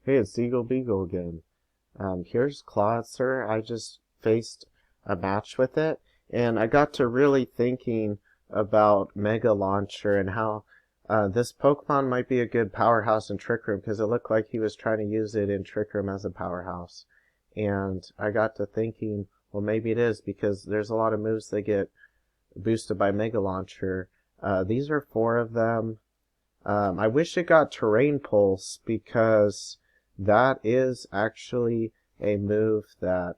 Hey, it's DeagleBeagle again. Here's Clawitzer. I just faced a match with it, and I got to really thinking about Mega Launcher and how this Pokemon might be a good powerhouse in Trick Room because it looked like he was trying to use it in Trick Room as a powerhouse. And I got to thinking, well, maybe it is because there's a lot of moves that get boosted by Mega Launcher. These are 4 of them. I wish it got Terrain Pulse because that is actually a move that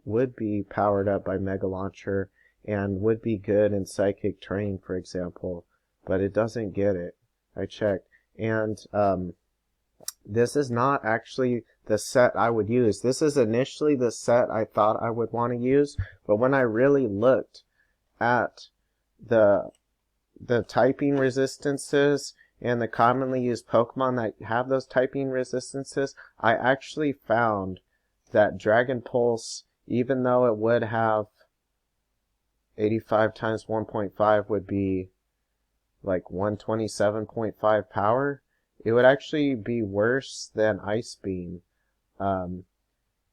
would be powered up by Mega Launcher and would be good in Psychic Terrain, for example, but it doesn't get it. I checked. And this is not actually the set I would use. This is initially the set I thought I would want to use, but when I really looked at the typing resistances and the commonly used Pokemon that have those typing resistances, I actually found that Dragon Pulse, even though it would have 85 times 1.5 would be like 127.5 power, it would actually be worse than Ice Beam.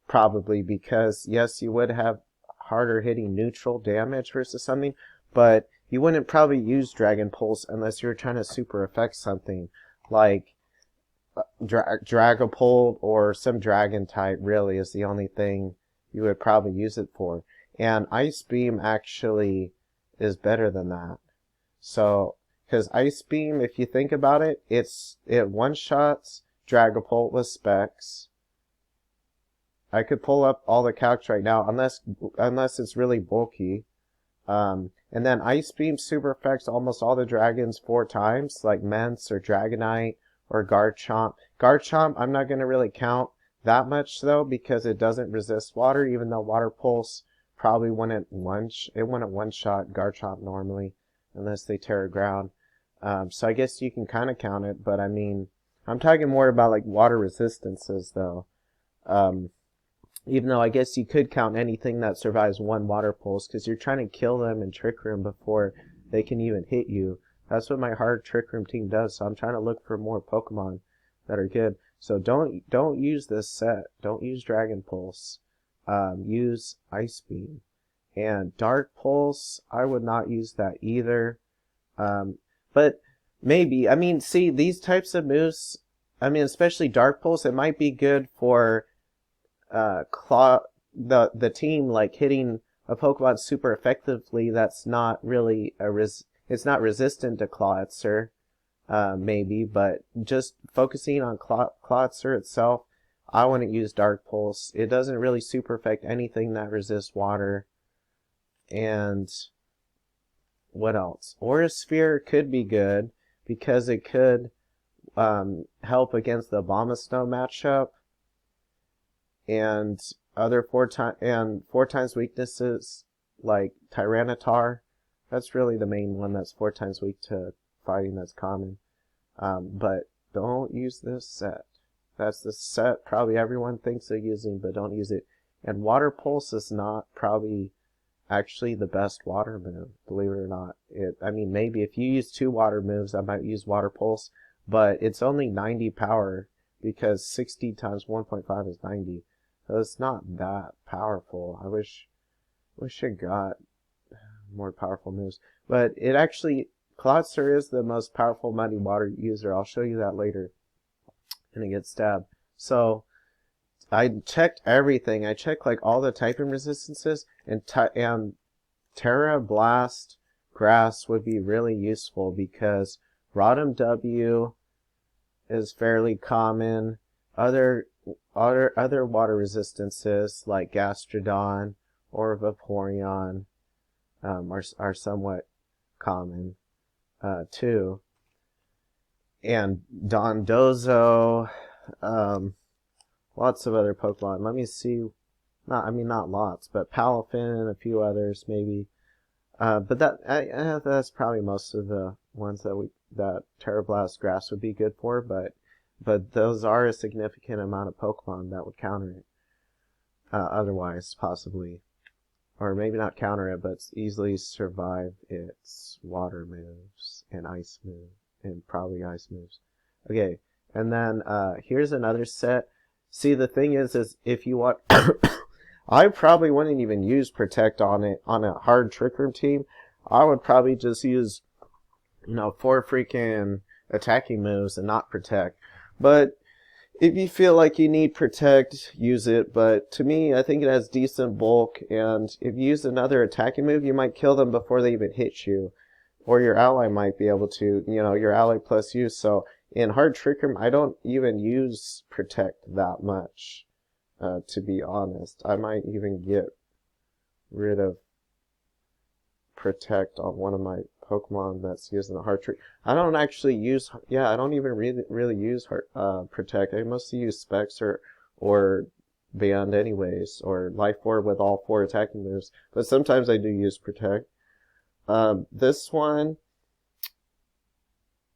Probably because, yes, you would have harder hitting neutral damage versus something, but you wouldn't probably use Dragon Pulse unless you were trying to super effect something like Dragapult or some Dragon type. Really is the only thing you would probably use it for. And Ice Beam actually is better than that. So, because Ice Beam, if you think about it, it one-shots Dragapult with specs. I could pull up all the calcs right now, unless it's really bulky. And then Ice Beam super affects almost all the dragons 4 times, like Mence or Dragonite or Garchomp. Garchomp, I'm not going to really count that much, though, because it doesn't resist water, even though Water Pulse probably wouldn't one-shot Garchomp normally, unless they tear ground. So I guess you can kind of count it, but I mean, I'm talking more about like water resistances, though. Even though I guess you could count anything that survives 1 water pulse, because you're trying to kill them in Trick Room before they can even hit you. That's what my hard Trick Room team does, so I'm trying to look for more Pokemon that are good. So don't use this set. Don't use Dragon Pulse. Use Ice Beam. And Dark Pulse, I would not use that either. But maybe, I mean, see, these types of moves, I mean, especially Dark Pulse, it might be good for the team like hitting a Pokemon super effectively that's not really it's not resistant to Clawitzer, maybe, but just focusing on Clawitzer itself, I wouldn't use Dark Pulse. It doesn't really super affect anything that resists water. And what else? Aura Sphere could be good because it could help against the Abomasnow matchup. And other 4 times weaknesses like Tyranitar. That's really the main one that's 4 times weak to fighting that's common. But don't use this set. That's the set probably everyone thinks they're using, but don't use it. And Water Pulse is not probably actually the best water move, believe it or not. I mean, maybe if you use 2 water moves, I might use Water Pulse, but it's only 90 power because 60 times 1.5 is 90. So it's not that powerful. I wish it got more powerful moves. But it actually, Clawitzer is the most powerful muddy water user. I'll show you that later. And it gets stabbed. So I checked everything. I checked like all the typing resistances, and Terra Blast Grass would be really useful because Rotom W is fairly common. Other water resistances like Gastrodon or Vaporeon are somewhat common too. And Dondozo, lots of other Pokemon. Let me see. Not lots, but Palafin and a few others maybe. But that's probably most of the ones that Terra Blast Grass would be good for. But those are a significant amount of Pokemon that would counter it. Otherwise, possibly. Or maybe not counter it, but easily survive its water moves and ice moves. And probably ice moves. Okay, And then here's another set. See, the thing is if you want, I probably wouldn't even use Protect on it on a hard Trick Room team. I would probably just use, 4 freaking attacking moves and not Protect. But if you feel like you need Protect, use it. But to me, I think it has decent bulk, and if you use another attacking move, you might kill them before they even hit you. Or your ally might be able to, your ally plus you. So in hard Trick Room, I don't even use Protect that much, to be honest. I might even get rid of Protect on one of my Pokemon that's using a hard trick. I don't actually use, I don't even really use Protect. I mostly use Specs or Band anyways, or Life Orb with all 4 attacking moves. But sometimes I do use Protect. This one,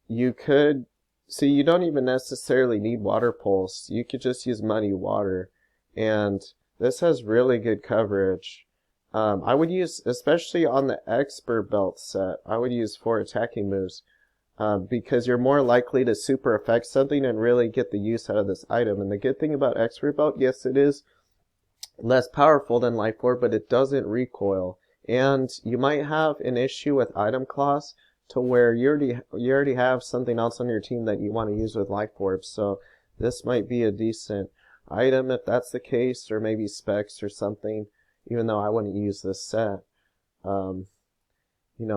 you could, see, you don't even necessarily need Water Pulse. You could just use Muddy Water. And this has really good coverage. I would use, especially on the Expert Belt set, I would use 4 attacking moves. Because you're more likely to super effect something and really get the use out of this item. And the good thing about Expert Belt, yes, it is less powerful than Life Orb, but it doesn't recoil. And you might have an issue with item cost to where you already have something else on your team that you want to use with Life Orb. So this might be a decent item if that's the case, or maybe Specs or something, even though I wouldn't use this set.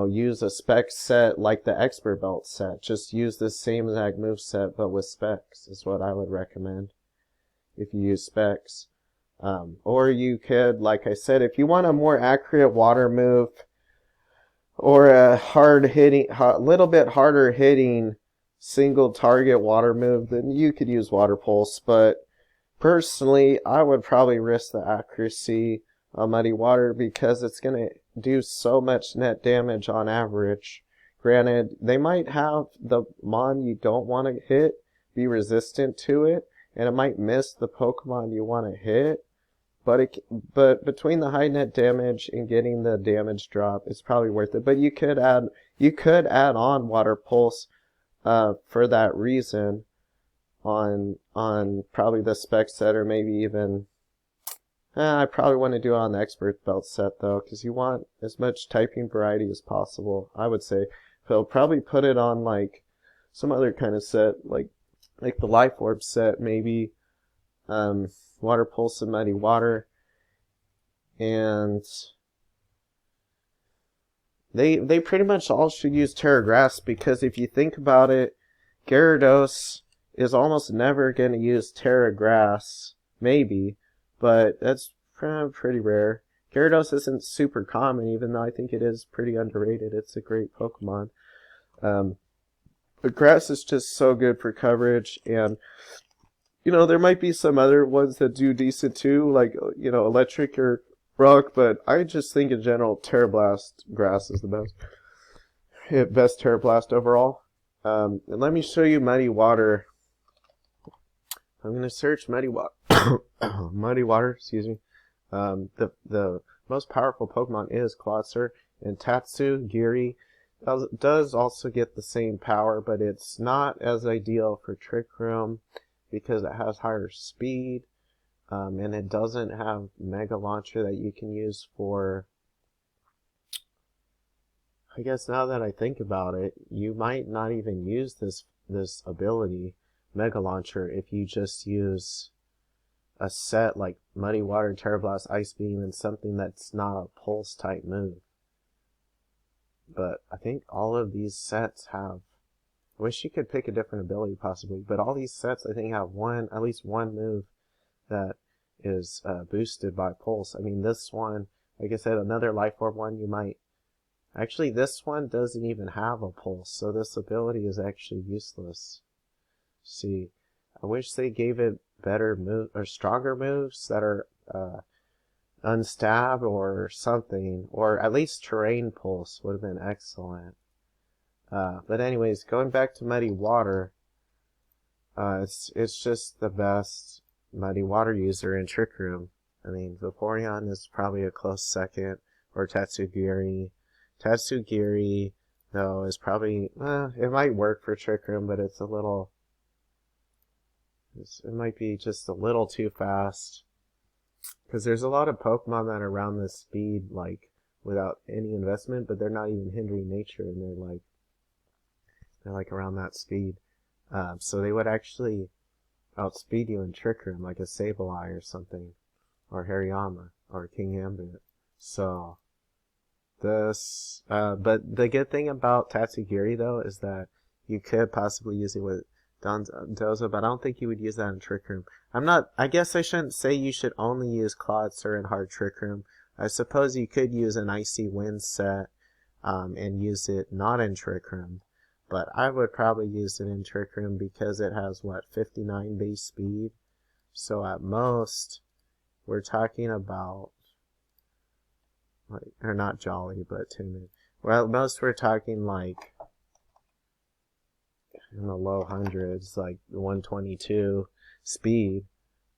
Use a Specs set like the Expert Belt set. Just use the same exact move set, but with Specs is what I would recommend if you use Specs. Or you could, like I said, if you want a more accurate water move or a little bit harder hitting single target water move, then you could use Water Pulse. But personally, I would probably risk the accuracy on Muddy Water because it's going to do so much net damage on average. Granted, they might have the mon you don't want to hit be resistant to it, and it might miss the Pokemon you want to hit. But between the high net damage and getting the damage drop, it's probably worth it. But you could add on Water Pulse for that reason on probably the Spec set, or maybe even I probably want to do it on the Expert Belt set though, because you want as much typing variety as possible. I would say he'll probably put it on like some other kind of set, like the Life Orb set, maybe. Water Pulse and Muddy Water, and they pretty much all should use Terra Grass, because if you think about it, Gyarados is almost never going to use Terra Grass, maybe, but that's pretty rare. Gyarados isn't super common, even though I think it is pretty underrated. It's a great Pokemon. But Grass is just so good for coverage, and there might be some other ones that do decent too, like, Electric or Rock, but I just think in general, Terra Blast Grass is the best. Best Terra Blast overall. And let me show you Muddy Water. I'm going to search Muddy Water. Muddy Water, excuse me. The most powerful Pokemon is Clauncher, and Tatsugiri does also get the same power, but it's not as ideal for Trick Room, because it has higher speed, and it doesn't have Mega Launcher that you can use for, I guess now that I think about it, you might not even use this ability, Mega Launcher, if you just use a set like Muddy Water, Terra Blast, Ice Beam, and something that's not a Pulse type move. But I think all of these sets have, I wish you could pick a different ability possibly, but all these sets I think have at least one move that is boosted by Pulse. I mean, this one, like I said, another Life Orb one, you might, actually this one doesn't even have a Pulse, so this ability is actually useless. See, I wish they gave it better move or stronger moves that are unstab or something, or at least Terrain Pulse would have been excellent. But anyways, going back to Muddy Water, it's just the best Muddy Water user in Trick Room. I mean, Vaporeon is probably a close second, or Tatsugiri. Tatsugiri, though, is probably, it might work for Trick Room, but it's a little It might be just a little too fast. Because there's a lot of Pokemon that are around this speed, like, without any investment, but they're not even hindering nature, and they're like around that speed. So they would actually outspeed you in Trick Room, like a Sableye or something, or Hariyama, or King Ambit. So, this, but the good thing about Tatsugiri, though, is that you could possibly use it with Dondozo, but I don't think you would use that in Trick Room. I guess I shouldn't say you should only use Clawitzer in Hard Trick Room. I suppose you could use an Icy Wind set, and use it not in Trick Room. But I would probably use it in Trick Room because it has, what, 59 base speed? So at most, we're talking about, like, or not Jolly, but Timid. Well, at most we're talking like in the low hundreds, like 122 speed.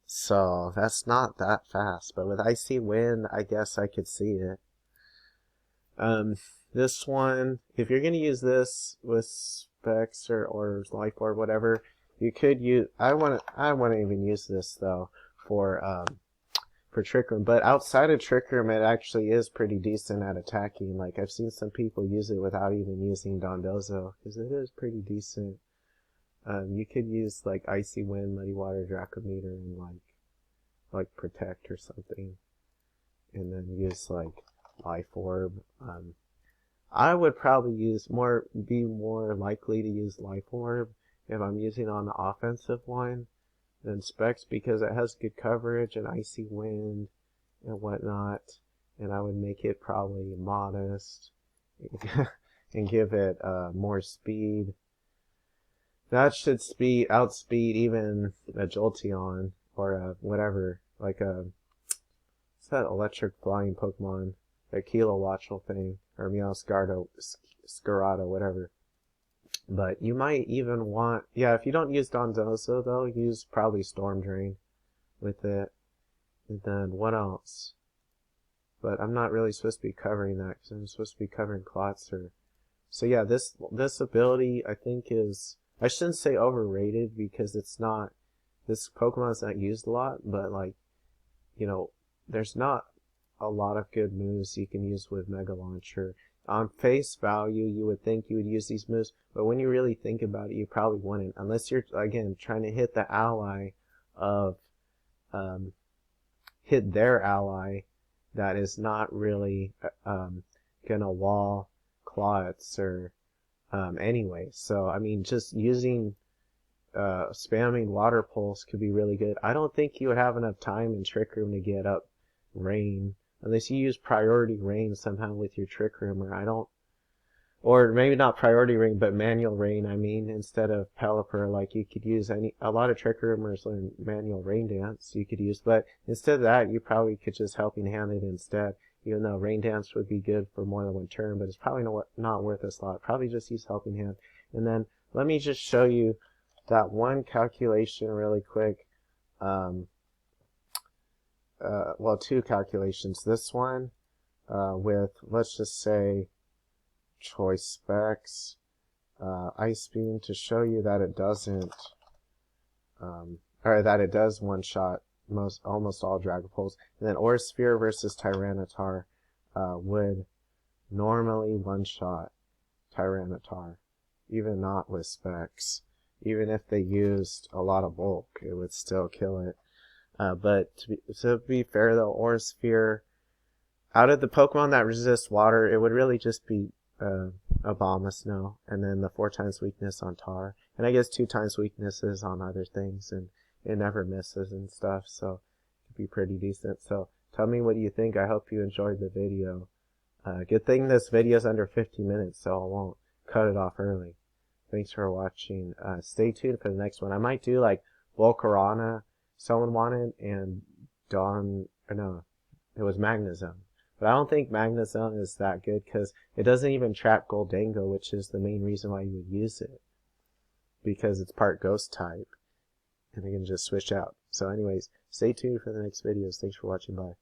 So that's not that fast. But with Icy Wind, I guess I could see it. This one, if you're gonna use this with Specs or Life or whatever, you could use. I want to even use this though for Trick Room, but outside of Trick Room, it actually is pretty decent at attacking. Like, I've seen some people use it without even using Dondozo, because it is pretty decent. You could use, like, Icy Wind, Muddy Water, Dracometer, and, like Protect or something. And then use, like, Life Orb. I would probably be more likely to use Life Orb if I'm using on the offensive line than Specs, because it has good coverage and Icy Wind and whatnot, and I would make it probably modest and give it more speed. That should outspeed even a Jolteon or a whatever, like what's that electric flying Pokemon, a Kilowattrel thing, or Meowscarada, whatever. But you might even want, yeah, if you don't use Dondozo though, use probably Storm Drain with it. And then what else? But I'm not really supposed to be covering that because I'm supposed to be covering Clawitzer. So yeah, this ability I think is, I shouldn't say overrated because it's not, this Pokemon's not used a lot, but like, you know, there's not a lot of good moves you can use with Mega Launcher. On face value, you would think you would use these moves, but when you really think about it, you probably wouldn't, unless you're, again, trying to hit the ally of, hit their ally that is not really, gonna wall Clawitzer, anyway. So, I mean, just using, spamming Water Pulse could be really good. I don't think you would have enough time in Trick Room to get up Rain. Unless you use Priority Rain somehow with your Trick Room, or maybe not Priority Rain, but Manual Rain, I mean, instead of Pelipper, like you could use a lot of Trick Roomers learn Manual Rain Dance you could use, but instead of that, you probably could just Helping Hand it instead, even though Rain Dance would be good for more than one turn, but it's probably not worth a slot. Probably just use Helping Hand. And then, let me just show you that one calculation really quick. Well, two calculations. This one, with, let's just say, Choice Specs, Ice Beam, to show you that it doesn't, or that it does one-shot almost all Dragapults. And then Aura Sphere versus Tyranitar, would normally one-shot Tyranitar, even not with Specs. Even if they used a lot of bulk, it would still kill it. But to be fair though, Aura Sphere, out of the Pokemon that resist water, it would really just be Abomasnow, and then the 4 times weakness on Tar, and I guess 2 times weaknesses on other things, and it never misses and stuff, so it'd be pretty decent. So tell me what you think. I hope you enjoyed the video. Good thing this video is under 50 minutes, so I won't cut it off early. Thanks for watching. Stay tuned for the next one. I might do like Volcarona, someone wanted, and it was Magnezone. But I don't think Magnezone is that good because it doesn't even trap Goldango, which is the main reason why you would use it. Because it's part Ghost type. And it can just switch out. So anyways, stay tuned for the next videos. Thanks for watching. Bye.